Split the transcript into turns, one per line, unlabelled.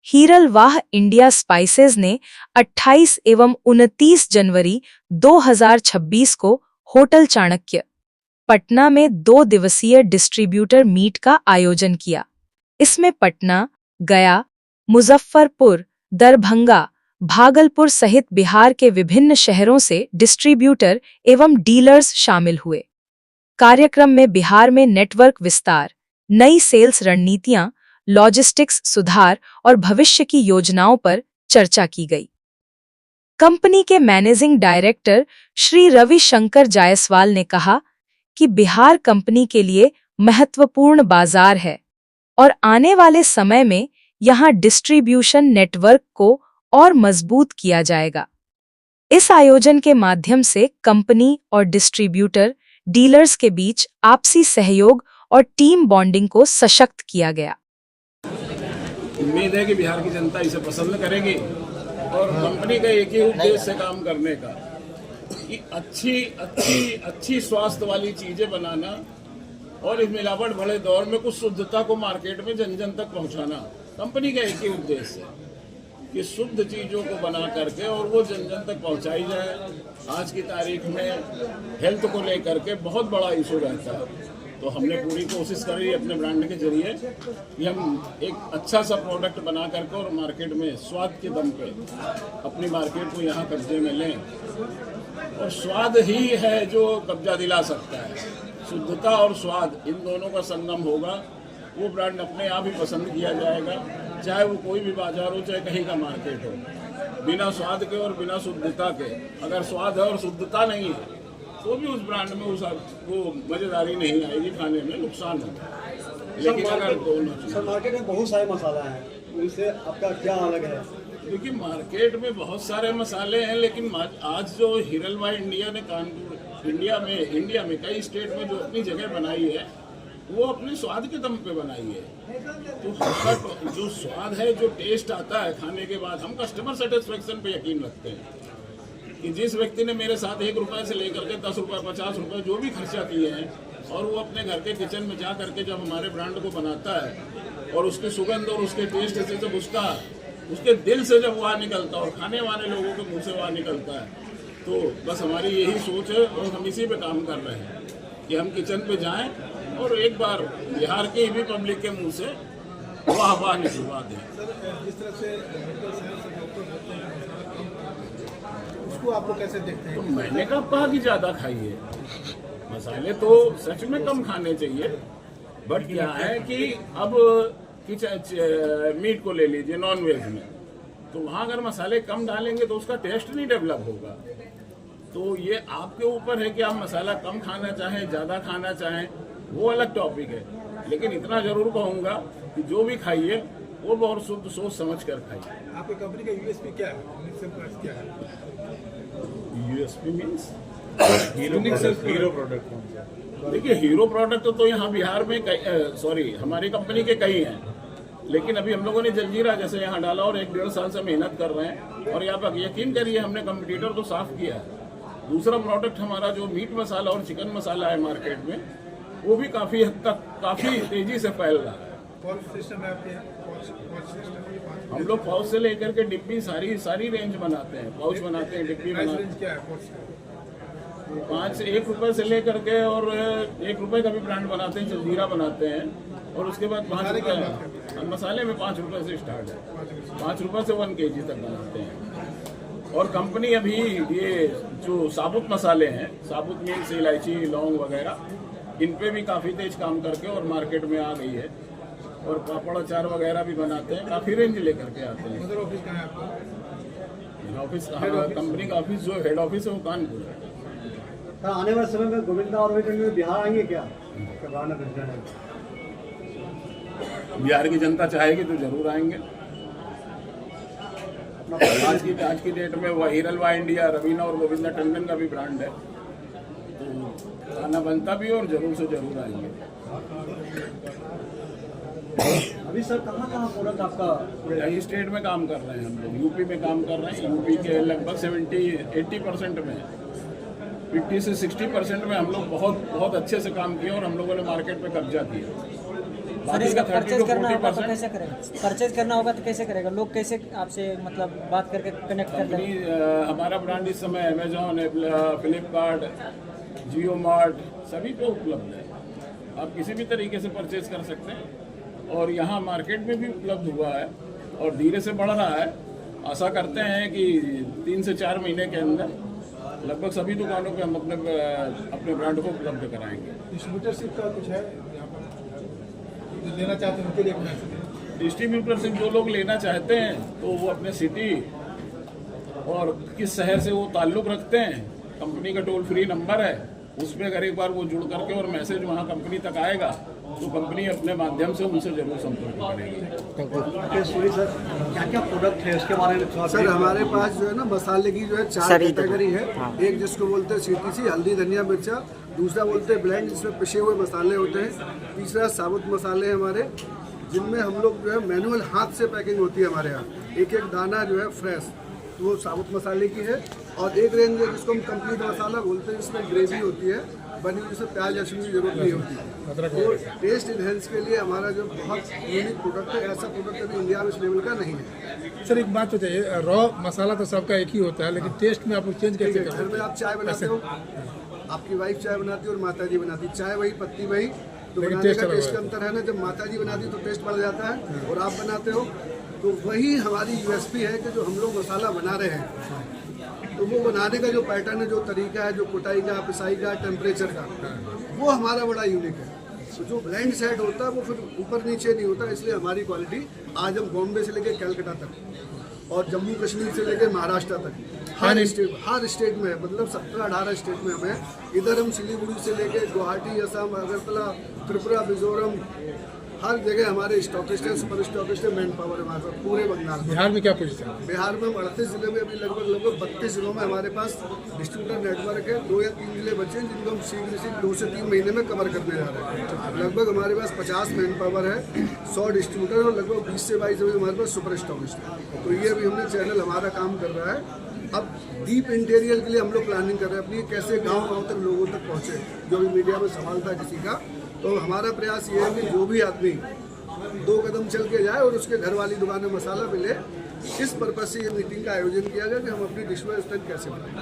हीरलवाह India spices ने 28 एवं 29 जनवरी 2026 को होटल चाणक्य, पटना में 2 दिवसीय डिस्ट्रीब्यूटर मीट का आयोजन किया। इसमें पटना, गया, मुजफ्फरपुर, दरभंगा, भागलपुर सहित बिहार के विभिन्न शहरों से डिस्ट्रीब्यूटर एवं डीलर्स शामिल हुए। कार्यक्रम में बिहार में नेटवर्क विस्तार, नई सेल्स रणनीतियां, लॉजिस्टिक्स सुधार और भविष्य की योजनाओं पर चर्चा की गई। कंपनी के मैनेजिंग डायरेक्टर श्री रवि शंकर जायसवाल ने कहा कि बिहार कंपनी के लिए महत्वपूर्ण बाजार है और आने वाले समय में यहां डिस्ट्रीब्यूशन नेटवर्क को और मजबूत किया जाएगा। इस आयोजन के माध्यम से कंपनी और डिस्ट्रीब्यूटर डीलर्स के बीच आपसी सहयोग और टीम बॉन्डिंग को सशक्त किया गया।
उम्मीद है कि बिहार की जनता इसे पसंद करेगी और कंपनी का एक ही उद्देश्य से काम करने का कि अच्छी स्वास्थ्य वाली चीजें बनाना और इस मिलावट भरे दौर में कुछ शुद्धता को मार्केट में जन जन तक पहुंचाना। कंपनी का एक ही उद्देश्य है कि शुद्ध चीजों को बना करके और वो जन जन तक पहुंचाई जाए। आज की तारीख में हेल्थ को लेकर के बहुत बड़ा इशू रहता है, तो हमने पूरी कोशिश करी अपने ब्रांड के जरिए कि हम एक अच्छा सा प्रोडक्ट बना करके और मार्केट में स्वाद के दम पे अपनी मार्केट को यहाँ कब्जे में लें। और स्वाद ही है जो कब्जा दिला सकता है। शुद्धता और स्वाद इन दोनों का संगम होगा, वो ब्रांड अपने आप ही पसंद किया जाएगा, चाहे वो कोई भी बाजार हो, चाहे कहीं का मार्केट हो। बिना स्वाद के और बिना शुद्धता के, अगर स्वाद है और शुद्धता नहीं है तो भी उस ब्रांड में वो मजेदारी नहीं आएगी, खाने में नुकसान होगा। लेकिन अगर दोनों
मार्केट में बहुत सारे मसाला हैं, उनसे आपका क्या अलग है?
क्योंकि मार्केट में बहुत सारे मसाले हैं, लेकिन आज जो हीरलवाह इंडिया ने कानपुर इंडिया में कई स्टेट में जो अपनी जगह बनाई है, वो अपने स्वाद के दम पे बनाई है। तो उसका जो स्वाद है, जो टेस्ट आता है खाने के बाद, हम कस्टमर सेटिस्फेक्शन पे यकीन रखते हैं कि जिस व्यक्ति ने मेरे साथ 1 रुपए से लेकर के 10 रुपए 50 रुपए जो भी खर्चा किए हैं और वो अपने घर के किचन में जा करके जब हमारे ब्रांड को बनाता है और उसकी सुगंध और उसके टेस्ट से जब उसके दिल से जब वहाँ निकलता है और खाने वाले लोगों के मुंह से वहाँ निकलता है, तो बस हमारी यही सोच है और हम इसी पे काम कर रहे हैं कि हम किचन पे जाएं और एक बार बिहार की भी पब्लिक के मुंह से वाह निकलवा दें।
उसको आप लोग कैसे देखते हैं?
तो मैंने कहा कि ज्यादा खाइए, मसाले तो सच में कम खाने चाहिए, बट क्या है कि अब मीट को ले लीजिए, नॉन वेज में, तो वहाँ अगर मसाले कम डालेंगे तो उसका टेस्ट नहीं डेवलप होगा। तो ये आपके ऊपर है कि आप मसाला कम खाना चाहें, ज़्यादा खाना चाहें, वो अलग टॉपिक है। लेकिन इतना जरूर कहूँगा कि जो भी खाइए वो बहुत शुद्ध सोच समझ कर खाइए।
आपकी कंपनी का यूएसपी क्या है?
USP means hero product. देखिए, हीरो प्रोडक्ट तो यहाँ बिहार में हमारी कंपनी के कई हैं, लेकिन अभी हम लोगों ने जलजीरा जैसे यहाँ डाला और 1-1.5 साल से मेहनत कर रहे हैं और यहाँ पर यकीन करिए हमने कंपटीटर को साफ किया है। दूसरा प्रोडक्ट हमारा जो मीट मसाला और चिकन मसाला है मार्केट में, वो भी काफ़ी हद तक काफ़ी तेजी से फैल रहा है। हम लोग पाउच से लेकर के डिब्बी सारी रेंज बनाते हैं, पाउच बनाते हैं, डिब्बी बनाते हैं। 1 रुपए से लेकर के और 1 रुपए का भी ब्रांड बनाते हैं, जलजीरा बनाते हैं, और उसके बाद 5 रुपए मसाले में 5 रुपए से स्टार्ट है, 5 रुपए से 1 kg तक बनाते हैं। और कंपनी अभी ये जो साबुत मसाले हैं, साबुत मिर्च, इलायची, लौंग वगैरह, इन पे भी काफ़ी तेज काम करके और मार्केट में आ गई है। और पापड़ अचार वगैरह भी बनाते हैं, काफ़ी रेंज लेकर के आते हैं।
ऑफिस कहाँ है आपका?
ऑफिस कंपनी का ऑफिस जो हेड ऑफिस है वो कानपुर है।
आने वाले समय में गोविंदा और बिहार आएंगे क्या?
बिहार की जनता चाहेगी तो जरूर आएंगे। आज की डेट में वह हीरलवाह इंडिया, रवीना और गोविंदा टंडन का भी ब्रांड है, तो खाना बनता भी और जरूर से जरूर आएंगे।
अभी सर कहाँ प्रोडक्ट आपका?
कई स्टेट में काम कर रहे हैं हम लोग, यूपी में काम कर रहे हैं। यूपी के लगभग 70-80% में, 50 से 60% में हम लोग बहुत अच्छे से काम किए और हम लोगों ने मार्केट पे कब्जा किया।
सर इसका परचेज करना होगा तो कैसे करेगा? परचेज करना होगा तो कैसे करेगा? लोग कैसे आपसे मतलब बात करके कनेक्ट करते हैं?
कंपनी हमारा ब्रांड इस समय अमेजोन, फ्लिपकार्ट, जियो मार्ट सभी पे उपलब्ध है। आप किसी भी तरीके से परचेज कर सकते हैं और यहाँ मार्केट में भी उपलब्ध हुआ है और धीरे से बढ़ रहा है। आशा करते हैं कि 3 से 4 महीने के अंदर लगभग सभी दुकानों पे हम अपने ब्रांड को उपलब्ध कराएंगे।
डिस्ट्रीब्यूटरशिप का कुछ है यहाँ पर जो लेना चाहते हैं उनके लिए बना सकते
डिस्ट्रीब्यूटरशिप जो लोग लेना चाहते हैं तो वो अपने सिटी और किस शहर से वो ताल्लुक़ रखते हैं, कंपनी का टोल फ्री नंबर है, उसमें अगर एक बार वो जुड़ करके और मैसेज वहाँ कंपनी तक आएगा तो कंपनी अपने माध्यम से उनसे जरूर संपर्क करेगी।
सॉरी सर, क्या क्या प्रोडक्ट है उसके बारे में थोड़ा
सर हमारे पास जो है ना मसाले की जो है 4 कैटेगरी है। एक जिसको बोलते हैं CTC हल्दी धनिया मिर्चा, दूसरा बोलते हैं ब्लेंड जिसमें पिसे हुए मसाले होते हैं, तीसरा साबुत मसाले हैं हमारे जिनमें हम लोग जो है मैनुअल हाथ से पैकिंग होती है हमारे यहाँ, एक एक दाना जो है फ्रेश, तो वो साबुत मसाले की है। और एक रेंज है जिसको हम कंप्लीट मसाला बोलते हैं, जिसमें ग्रेवी होती है बनी हुई, जिसमें प्याज लहसुन की जरूरत नहीं होती। तो टेस्ट इनहेंस के लिए हमारा जो बहुत यूनिक प्रोडक्ट है, ऐसा प्रोडक्ट अभी इंडिया में इस लेवल का नहीं है।
हैं। सर एक बात बताइए, रॉ मसाला तो सबका एक ही होता है लेकिन टेस्ट में आप लोग चेंज कैसे करते
घर में आप चाय बनाते हो, आपकी वाइफ चाय बनाती है और माता जी बनाती, चाय वही पत्ती वही, तो
लेकिन
बनाने
टेस्ट
का
अलग
टेस्ट
है।
अंतर है ना। जब माता जी बनाती तो टेस्ट बढ़ जाता है और आप बनाते हो तो वही हमारी USP है कि जो हम लोग मसाला बना रहे हैं तो वो बनाने का जो पैटर्न है, जो तरीका है, जो कुटाई का, पिसाई का, टेम्परेचर का, वो हमारा बड़ा यूनिक है। तो जो ब्लेंड सेट होता है वो फिर ऊपर नीचे नहीं होता, इसलिए हमारी क्वालिटी आज हम बॉम्बे से लेके कलकत्ता तक और जम्मू कश्मीर से लेके महाराष्ट्र तक हर स्टेट में है, मतलब 17-18 स्टेट में हमें। इधर हम सिलीगुड़ी से लेके गुवाहाटी, असम, अगरतला, त्रिपुरा, मिजोरम, हर जगह हमारे स्टॉकिस्ट है, सुपर स्टॉकिस्ट है, मैन पावर है हमारे पास पूरे बंगाल में।
बिहार में क्या पोजीशन है?
बिहार में हम 38 जिले में अभी लगभग 32 जिलों में हमारे पास डिस्ट्रीब्यूटर नेटवर्क है। 2 या 3 जिले बचे हैं जिनको हम शीघ्र 2 से 3 महीने में कवर करने जा रहे हैं। लगभग हमारे पास 50 मैन पावर है, 100 डिस्ट्रीब्यूटर और लगभग 20 से 22 अभी हमारे पास सुपर स्टॉकिस्ट है। तो ये अभी हमने चैनल हमारा काम कर रहा है। अब डीप इंटीरियर के लिए हम लोग प्लानिंग कर रहे हैं अपनी, कैसे गाँव तक लोगों तक पहुँचे, जो भी मीडिया में सवाल था किसी का। तो हमारा प्रयास ये है कि जो भी आदमी 2 कदम चल के जाए और उसके घर वाली दुकान में मसाला मिले, इस पर्पज से ये मीटिंग का आयोजन किया गया कि हम अपनी डिश में स्ट्रेंथ कैसे बनाएं।